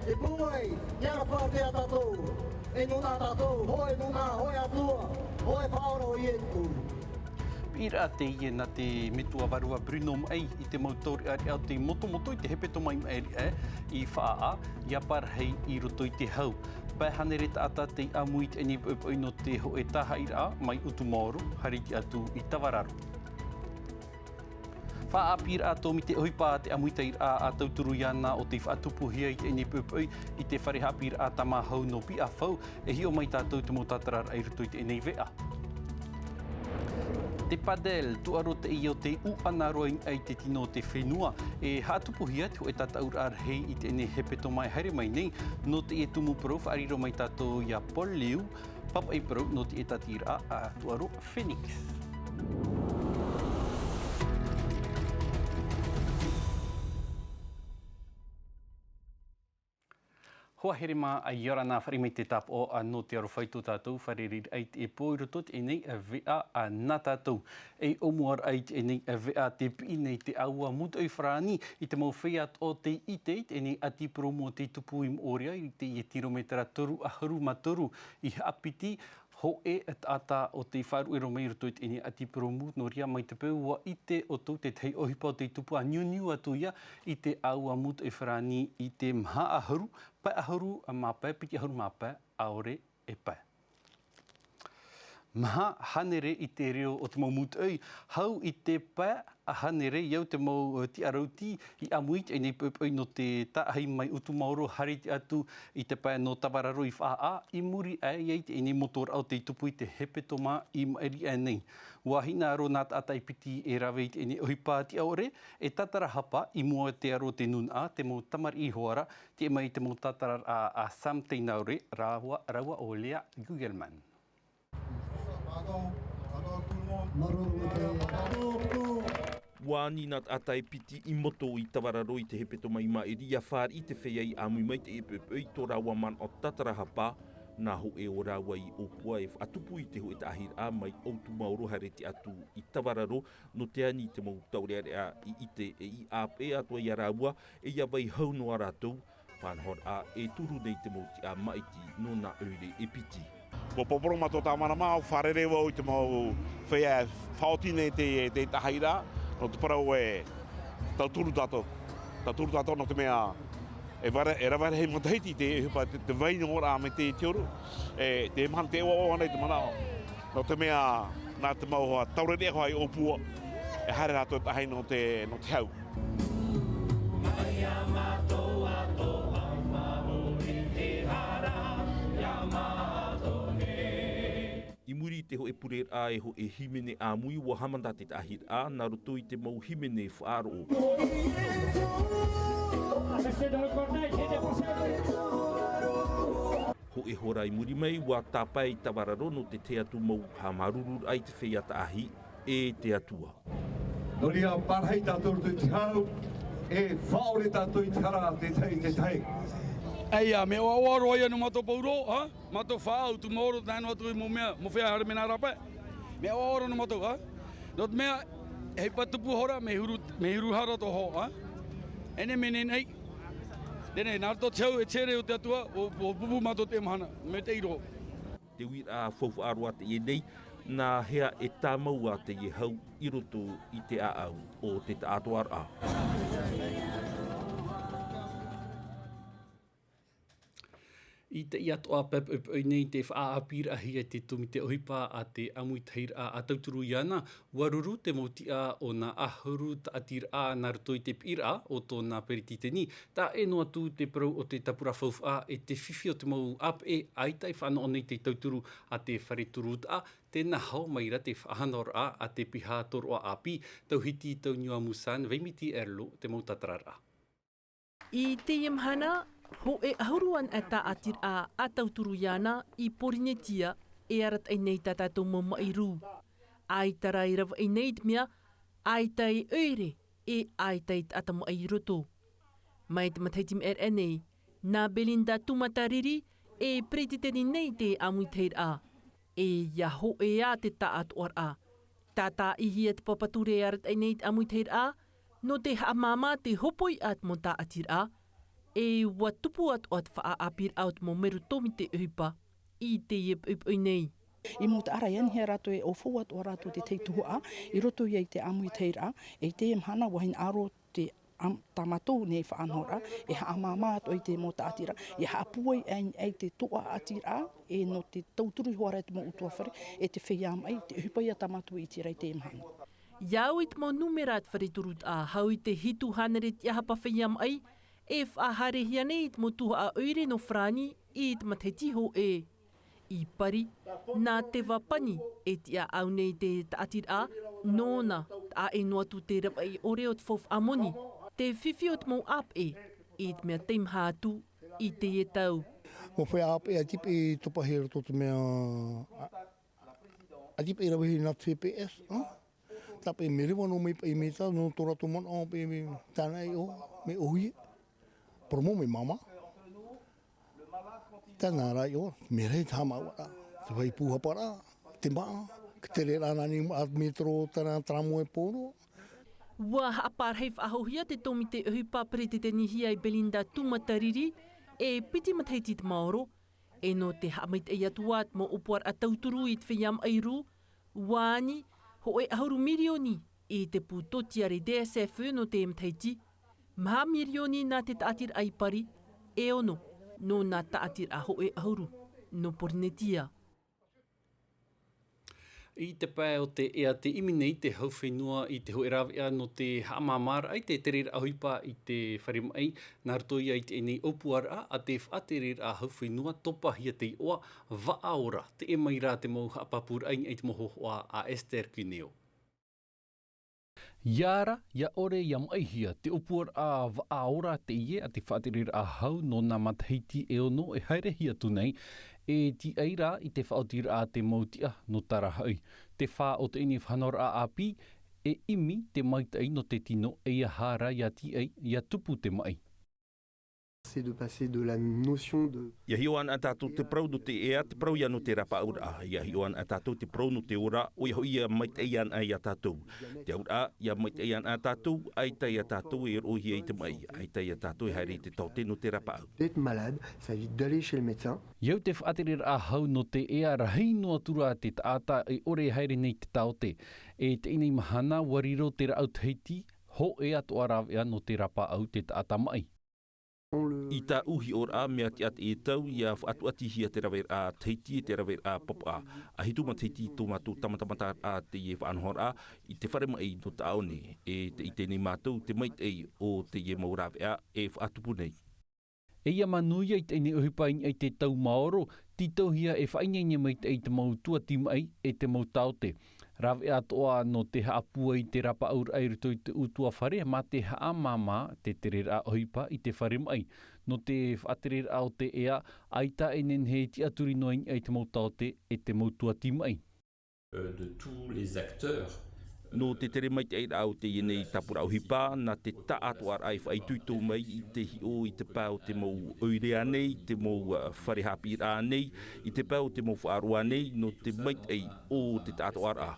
e puai, iara whātea tātou, e nuna tātou, hoe nuna, hoe atua, hoe whaoro i etu. Pira te ie na te mitua warua Bruno mai i te mautori ari au te motomoto i te hepeto mai mai i whaa, ia parhei i roto i te hau. Pai hanere ata te amuit e ni no te ho e taha i ra mai utu maoro, hariti atu i Tawararu. Whaapira ato mi te ohipa te amuita i a tauturu iana o te whaatupuhia i te ene pupui i te wharehapira a tamahau no pi a whau e hio mai tātou te motatarar ai ruto i te enei vea. Te padel, tuaro te i o te uanaroa ai te tino te whenua e hātupuhia te ho e tātaur ar hei i te ene hepeto mai haere mai nei no te e tumu pro whaariro mai tātou i a Poliu, papa i pro no te e tatira a tuaro Phoenix. Hoa here mā a iora nā whare mai te tap o no te aro whaitu tātou, whare rir ai te e pōirotot e nei a vea a nā tātou. E omuar ai te e nei a vea te pi nei te aua mutu i whrani i te mau whaiat o te iteit e nei ati promo te tupu im oria i te i tirometera toru a haru matoru i apiti. Ho e ata o te wharu e romei roto i te ene ati promu no ria mai te peu wa i te o tau te tei ohipa o te tupu a niuniu atu ia i te aua mutu e whrani i te maha aharu, pai aharu a mapai, piki aharu mapai, aore e pai. Maha hanere i te reo o te mau mutu ei, hau i te pai a hanere iau te mau ti arauti i amuit e nei pupui no te taahai mai utu mauro hariti atu i te pai no Tawararu i whaa i muri ai te ene motor au te tupu i te hepeto mā i maeri ai nei. Wahina aro nā tātai piti e rawe i te ene ohipa ti aore e tatara hapa i mua te aro te nuna te mau tamari i hoara te mai te mau tatara a Sam Teinaure rawa o Lea Gugelman. Wāni nā atai piti i moto i Tawararu i te hepeto mai maeri a whār i te whea i amui mai te epepei tō rawa man o tatara hapa nā ho e o rawa i opua e atupu i te ho e tahir a mai outu mauro hareti atu i Tawararu no te ani te mau taurearea i ite e i ape atua i a rawa e ia vai hau no a rātou whanhor a e turu nei te mauti a maiti no nā eure e piti. Ko poporo mato tā mana mā, wharere wau i te mau whea whaotine te tahira, no te parau e tauturu tātou. Tauturu tātou no te mea e raware hei mataiti te vaino ora me te tioru, te man te oa nei te manao. No te mea nā te mau hoa taurerea hoa i opua, e haere rātou tahai no te hau. I muri te ho e purer a e ho e himene a mui wa hamanda te tahir a na roto i te mau himene whaaro. Ho e hora i muri mai wa tāpai Tawararu no te atu mau hamaruru ai te whea taahi e te atua. No ria parhei tātou te hau e whaore tātou i te hara te tei. Eia, me o awaroa ia no mato pauro, ha? Mato whaau, tu maoro tāno atu i mo mea, mo whea hara mena rape. Me o awaroa no mato, ha? Not mea, hei patupu hora, me huru hara to ho, ha? Ene mene nei, dene, nā to tau e tere o te atua, o pupu mato te mahana, me te iro. Te wira a whauwha aroa te e nei, nā hea e tā maua te i hau i roto i te aau o te tātoar a. I te iatoa pep nei te whaapira ahi te tumi te ohipa a te amui teira a tauturu iana, waruru te motia o nā ahuru ta atira a nā ruto i te pira o tōna perititeni, tā e no atu te parau o te tapura whauwha e te whiwhi o te mau ap e aitai whana o nei te tauturu a te whareturuta, tēnā hau maira te whahanora a te piha toro a api, tauhiti tau Niua Musan, veimiti erlo te mau tatarara. I te mahana, ho e ahuruan e tā atir a tauturu iana i porinetia e arat ai nei tātou mo mairu. Ai tarai rawa ai nei mea, ai tai eure e ai tai atamu ai roto. Mai te mataitim enei, nā Belinda tumatariri e pretiteni nei te amuiteir a. E ia ho e a te taat or a. Tata ihi te papature arat ai nei te amuiteir a, no te haamama te hopoi at mo tā atir a. e watupu at o at whaapir out mo meru tomi te uhipa I te iep nei. I mo te ara ian hea rato e o fōat o rato te teituhu a, I roto i te amu I teira, e te mahana wahin aro te tamatou nei whaanhora, e haamama ato I te mo te atira, e haapuai ei te toa atira, e no te tauturu hoara te mo utua whare, e te whiam ai, te uhipai a tamatou I tira I te mahana. Iau I te mo numerat whareturut a hau I te hitu haneret I hapa whiam ai, e whaharehia nei I te mo tuha a oire no frani I te matetiho e. I pari, nā te wapani e tia au nei te taatir a, nōna a e noatu te rapa I ore o te fof amoni, te whiwhi o te mau ap e te mea teim hātu I te e tau. Mo whai ap e a tipe I topahera to te mea... A tipe I rawehi nā TPS, tape me rewa no me pai me ta, no tō rato mana o pe me tāna I o, me ohi, promo me mama. Tēnā rai o, me rei tā maua, te whai puha para, te maa, ki te re rāna ni at metro tēnā tramway pōro. Ua haaparhei whahohia te tomi te uhipa prete te nihia I Belinda Tumatariri, e piti mathaiti te Māoro, e no te haamait e atuat mo upuar a tauturu I te whiam airu, wāni, ho e ahuru mirioni I te pūtoti are DSF no te mathaiti, maha mirioni nā te taatir ai pari, e ono. No nā taatir a hoe ahuru, no Porinetia. I te pai o te ea te imi nei te hauwhenua I te hoerawea no te haamamara ai te terera ahuipa I te wharimai nā rato ia I te enei opuara a te whaaterera hauwhenua topahia te oa waaora te e mai rā te mau haapapura ai te moho hoa a Esther Cuneo. Iara, ia ore ia maihia, te upuar a waaora te ie a te whaaterera a hau no nā matahiti e ono e haerehia tunei e ti eira I te whaotira a te mautia no tarahai. Te wha o te ini whanora a api e imi te maitai no te tino e ia hara ia ti ei, ia tupu te mai. C'est de passer de la notion de... Ia hioan a tātou te prau no te ea, te prau ia no te rapa aura. Ia hioan a tātou te prau no te ora, o ia ia mait eian ai a tātou. Te aura, ia mait eian a tātou, ai tai a tātou e rohi ai te mai. Ai tai a tātou e haere te taute no te rapa au. D'être malade, ça évite d'aller chez le médecin. Iau te whaaterera a hau no te ea rahi noa tura te taata e ore haere nei te taute. E te inei mahana wariro te rau teiti, ho e atu arawea no te rapa au te taata mai. I tā uhi ora mea te at e tau ia atu atihia te rawer a teiti te rawer a popa a hitu ma teiti tō mātou tamatamata a te ie whanhora I te whare mai no taone e te ite nei mātou te mait ei o te ie maurawea e whaatupu nei. E ia manuia I te ene uhipain ai te tau Māoro, titohia e whaingengia mai te mau tua timai e te mau taute. Rawe atoa no te haapua I te rapa aur airuto I te utua whare, ma te haamama te terera ohipa I te whare mai. No te whaaterera o te ea, aita e nenhe ti aturi noin ai te mau taute e te mau tua timai. De tous les acteurs. No te tere mai te eira au te ienei tapura ohipa, na te taatuar ai whaituitu mai I te hio I te pau te mau oirea nei, te mau wharehapira nei, I te pau te mau whaarua nei, no te mait ei o te taatuar a.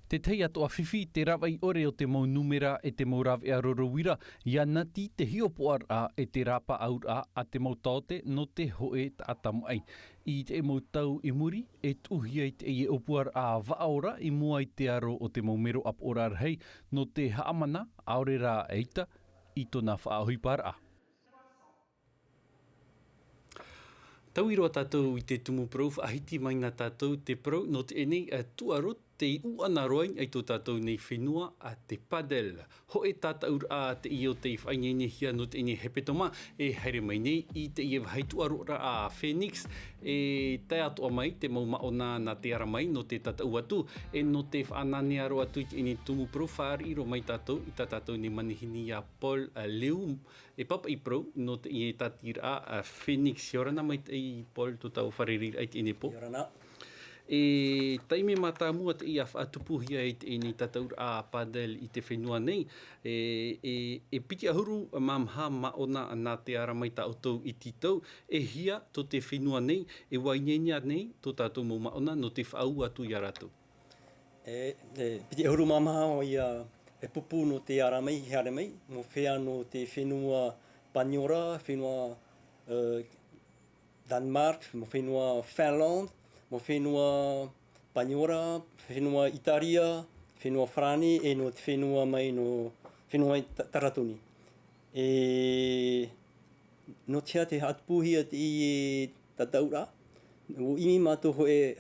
Te tei atoa whiwhi, te rawai ore o te mau numera e te mau rawe a rorowira, ia nati te hiopoar a e te rapa aur a te mau taote no te hoe ta atamai. I te mau tau I muri, e tuhia I te e opuar a waaora I mua I te aro o te mau mero ap orar hei, no te haamana aore rā eita I tona whaahuipar a. Tau iroa tātou I te tumu prau, ahiti mai ngā tātou te prau, no te enei tuarot, te uana roain ai tō tātou nei whenua a te padel. Ho e tātaur a te i o te i whaingenehia no te ene hepetoma e haere mai nei I te i haituarora a Phoenix e tai atoa mai te mau maona na te ara mai no te tatau atu e no te whanane aro atu I te ene tumu prau whaari iro mai tātou I tātou ni manihini a Paul Leu e papa I prau no te ene tatira a Phoenix. Iorana mai te I Paul tō tau wharerira ai te ene po. Iorana. E taime mata mua te ia whaatupuhia I te ene tataur a padel I te whenua nei e piti ahuru mamha maona nā te ara mai tātou I titau e hia to te whenua nei e wainenia nei to tātou mo maona no te whaau atu I aratu. Piti ahuru mamha o ia e pupu no te ara mai, heare mai, mo whea no te whenua Paniora, whenua Denmark, mo whenua Finland, mo whenua Paniora, whenua Italia, whenua Frane, e no te whenua mai no whenua Taratuni. E no tia te hatupuhia te i e tataura, o imi mātou hoe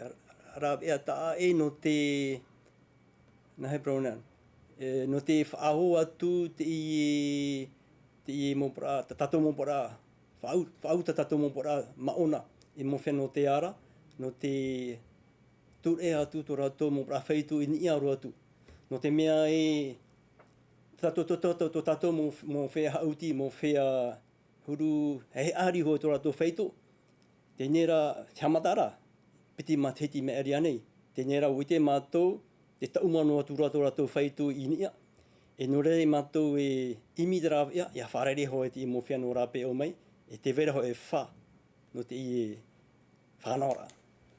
rāwea taa e no te, na he pronoun, no te whaaho atu te i mopura, tatou mopura, whaau tatou mopura maona e mo whenua te ara, no te ture atu to ratou mopura whaitu i ni aro atu. No te mea e tatou mo whea hauti, mo whea huru, he ari hoa to ratou whaitu, te nera te hamatara, piti mateti me ari anei, te nera o te mātou, te taumano atu ratou whaitu i nia, e no rei mātou e imi te rāwea, ia wharere hoa te i mo whenua rāpe o mai, e te vera hoa e wha, no te i e whanora.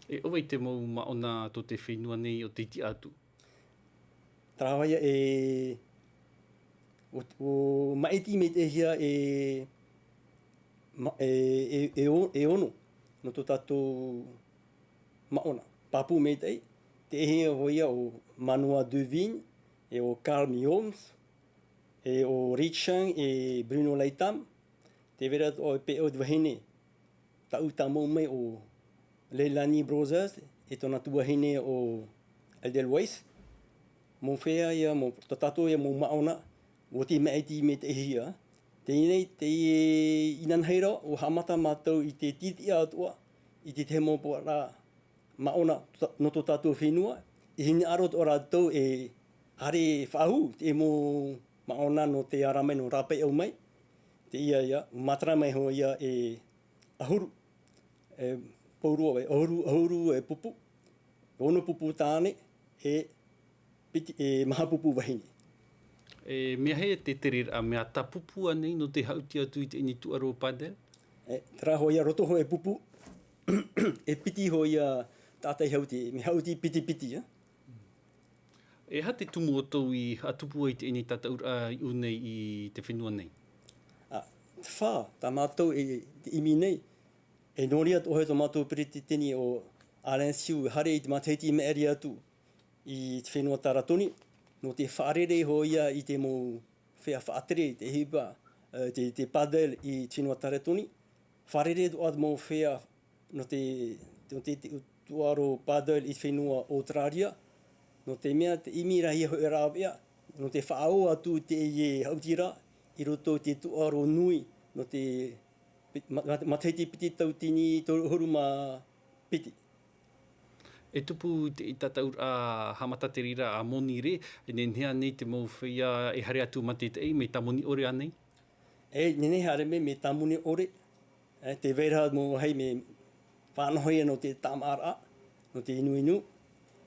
E owei te mau maona to te whenua nei o te iti atu? Trawaia o maiti me te hia e ono, no to tatou maona. Papu me te hia hoia o Manua Duvin, e o Carl Mioms, e o Richang, e Bruno Leitam, te vera o pe o dwahine, ta uta mo mai o Leilani Brothers, e tona tuahine o Edelweiss, mo whea ia, mo tato ia mo maona, o te maiti me te hia. Tēnei, te inanheira o hamata mātou i te titi atua, i te te mopo rā maona no to tātou whenua, i hini aro o rātou e hare whahu, te mo maona no te arame no rāpei au mai, te ia, matara mai hoa ia e ahuru, e paurua wai, ahuru e pupu, ono pupu tāne, e maha pupu wahine. E mea hea te terera, mea ta pupu anei no te hauti atu i te ini tuaro padel? Tera hoa ia roto hoa e pupu, e piti hoa ia tātai hauti, me hauti piti. E ha te tumu o tau i atupu i te ini tataura i unei i te whenua nei? Te whā, tā mātou e te imi nei, e nori atu hoi tō mātou piriti tini o Alain Siu, hare i te mateiti me eri atu i te whenua Taratoni, no te whaarere hoia i te mo whea whaatere, te hipa, te padel i te whenua Taratoni, whaarere tu atu mo whea no te tuaro padel i te whenua Australia, no te mea te imi rahi hoi rāwea, no te whaao atu te e hautira, i roto te tuaro nui, no te mateiti piti tautini huru mā piti. E tupu te i tataura hamata te rira a moni re, e nenea nei te mau whia e hare atu mate te ei, me tamoni ore anei? Nene hare me tamoni ore, te vera mo hei me whānahoia no te tamara, no te inu,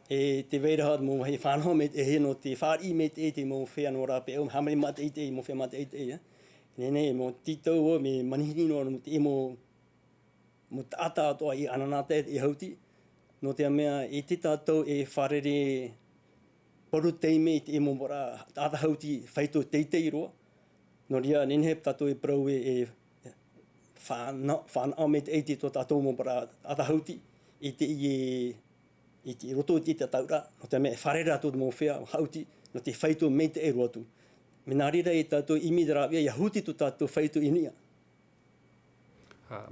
e te vera mo hei whānahoa me te he no te whāri me te mo whea no rāpe au, hamari mate i te mo whea mate i te Nene mo titau o me manihini no mo te mo tāta atoa i ananate i hauti, no te mea e te tātou e wharere poru teime i te mo mora tāta hauti whaito teitei roa. No ria nene tātou e prau e whanau me te eiti tō tātou mo mora tāta hauti i te roto i te taura. No te mea e wharere atu mo whea hauti no te whaito me te e roa tu. Mena rira e tātou imi drawia, ia huti tō tātou whaito inia.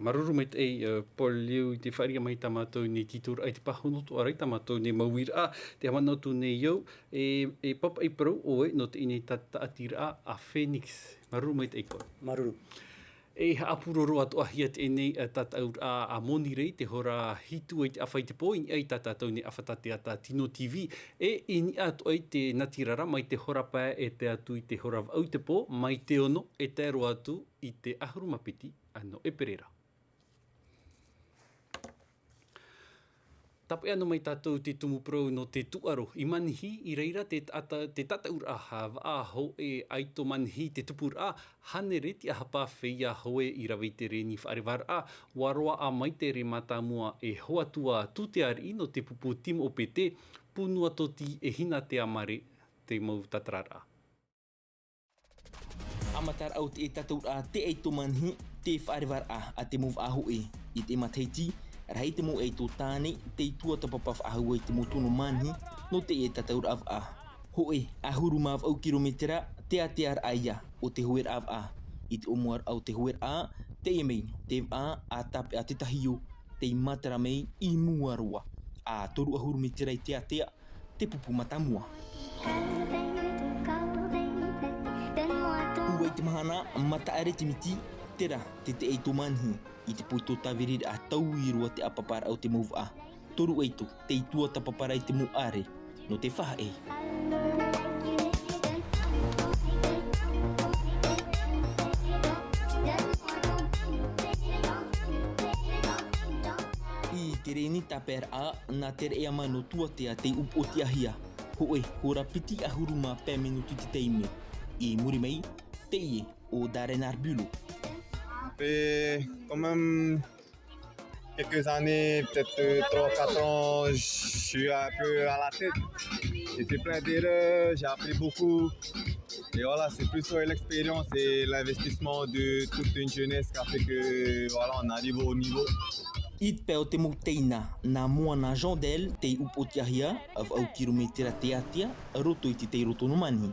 Maruru mai te ei, Paul Liu, te wharia mai tamatou ni titura ai te pahonoto arai tamatou ni mauira, te hamanotu nei iau, e papa i parau oe no te inei tata atira a Phoenix. Maruru mai te ei koe. Maruru. E haapuroro atu ahia te enei tataura a moni rei, te hora hitu ai te awhai te po, ini ai tatatau ni awhatate ata Tino TV, e ini atu ai te natirara mai te hora pae e te atu i te hora au te po, mai te ono e te aro atu i te ahurumapiti ano eperera. Tape anu mai tātou te tumupurau no te tuaro. I manihi i reira te tataura a ho e aito manihi te tupura hane re te ahapa whia hoe i rawe te reni whaarewara waroa a mai te re matamua e hoatua tuteari no te pupu tim o pete punua toti e hina te amare te mau tatarara. amatar au te tatou a te ei to manhi te wharevar a te move ahu i te mateiti rai te mo ei to tāne te tua tapapaf ahu i te motono manhi no te e tatou av a. Hoe a huru mav au kilometera te atear aia o te huer av a. I te omuar au te huer a te e mei te a tape a te tahio te matara mei i muarua. A toru a huru metera i te atea te pupu matamua. Uai te mahana mata are te miti tera te eito manhi i te poito tawirir a tau i rua te apapara au te move a. Toru eito te itua tapapara i te mu are no te whaha e. I te reni taper a nā tere ea mano tuatea te upotiahia. Hoe, hora piti a huru mā pē minutu te teime. I muri mei, te ie o Darenar Bulo. Quand même quelques années, peut-être 3-4 ans, je suis un peu à la tête. J'ai fait plein d'erreurs, j'ai appris beaucoup. Et voilà, c'est plus l'expérience et l'investissement de toute une jeunesse qui a fait que voilà, on arrive au niveau. It peo te mouteina na moana jondel te upotiahia av au kilometera te atia roto i te roto no manhi.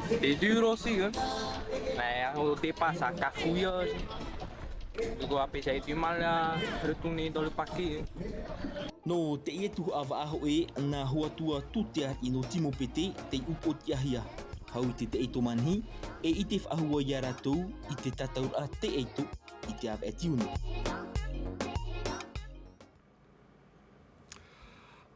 C'est dur aussi, hein. Mais au départ, ça cafouille. Après, j'ai du mal à retourner dans le parquet. No te ietu ava aho e na huatua tutea i no timo pete te upotiahia. Hau i te eito manhi e i te whahua ia ratou i te tataur a te eito i te ava e tiunu.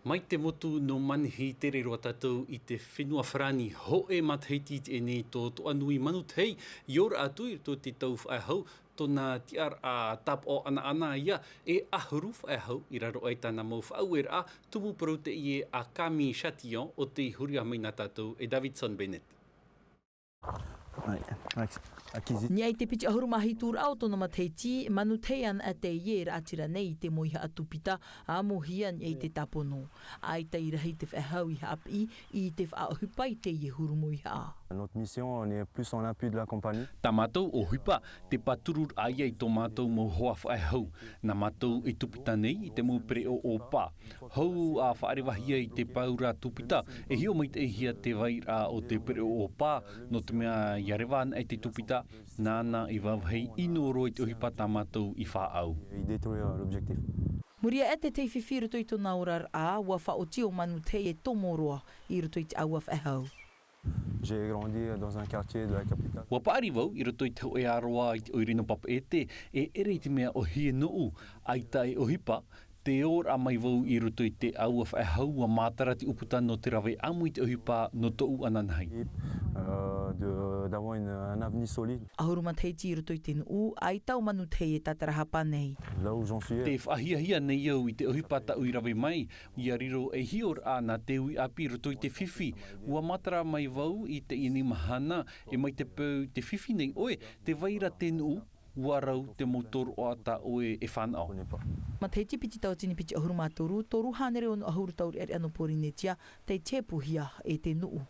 Mai te motu no manhi te rero tatou i te whenua whrani ho e matheiti e nei tō anui manu tei i ora atu i tō te tau whae hau tōna tiar a tap o ana ia e ahuru whae hau i raro ai tāna mau whauer a tumu parau te i e a Kami Chatillon o te huria mai nā tatou e Davidson Bennett. Ni ai te piti ahuru mahi tūr au tono mateiti, manu teian a te ier atira nei te moiha atupita a mohian e te tapono. Ai te irahi te whehau i hapi i te whaohupai te i huru moiha a. Notre mission, on est plus en appui de la compagnie. Tā mātou o hupa, te paturur ai ai tō mātou mō hoa whaehau. Nā mātou i tupita nei i te mō pere o pā. Hau a whaarewahia i te paura tupita, e hio mai te hia te waira o te pere o pā, no te mea iarewan ai te tupita, nāna i wawhei inoro i te hupa tā mātou i whaau. I détruire l'objectif. Muria e te tei whiwhi roto i tō naurar a, ua whaotio manu te e tōmoroa i roto i te aua whehau. J'ai grandi dans un quartier de la capitale. Wa paari wau i roto i te oe aroa i te oirino papa e te, e ere i te mea o hie nuu, ai tai o hipa, te ora mai wau i roto i te aua whaehau wa mātara te uputa no te rawe amu i te ohipa no tou ananhai. D'avoir un avenir solide. Ahuru mateiti i roto i te nuu, ai tau manu te e tatarahapa nei. Là où j'en suis. Te whahia nei au i te ohipa ta ui rawe mai, i ariro e hior ana te ui api roto i te whiwhi. Ua matara mai wau i te ini mahana, e mai te pau te whiwhi nei oe, te waira te nuu, ua rau te motor o ata oe e whanau. Mateiti piti tau tini piti ahuru mātoru, toru hanere onu ahuru tauri eri anu porinetia, te tepuhia e te nuu.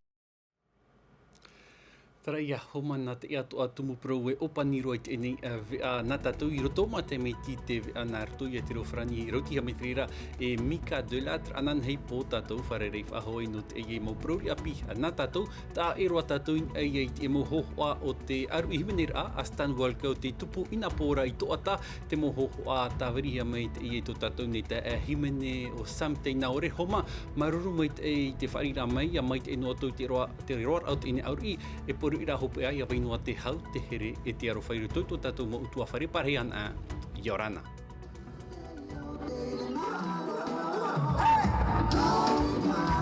Tara ia, homa nā te atu atumu prau e opaniro ai te enei nā tātou i roto ma te mei ti te nā roto i te reo whrani i rauti hametrira e Mika Delatre anan hei pō tātou wharerei whahoi no te ei mau prauri api nā tātou tā e roa tātou in ei te mo hohoa o te aru i himenera a Stan Walker o te tupu ina pōra i toata te mo hohoa tā weriha mai te ei tō tātou nei te himene o something nā ore homa maruru mai te wharira mai a mai te eno atu te roa out ine auri e poru ira hope ai a wainua te hau te here e te aro whairu tautu tātou mo utua whare parehan a Yorana. Hey!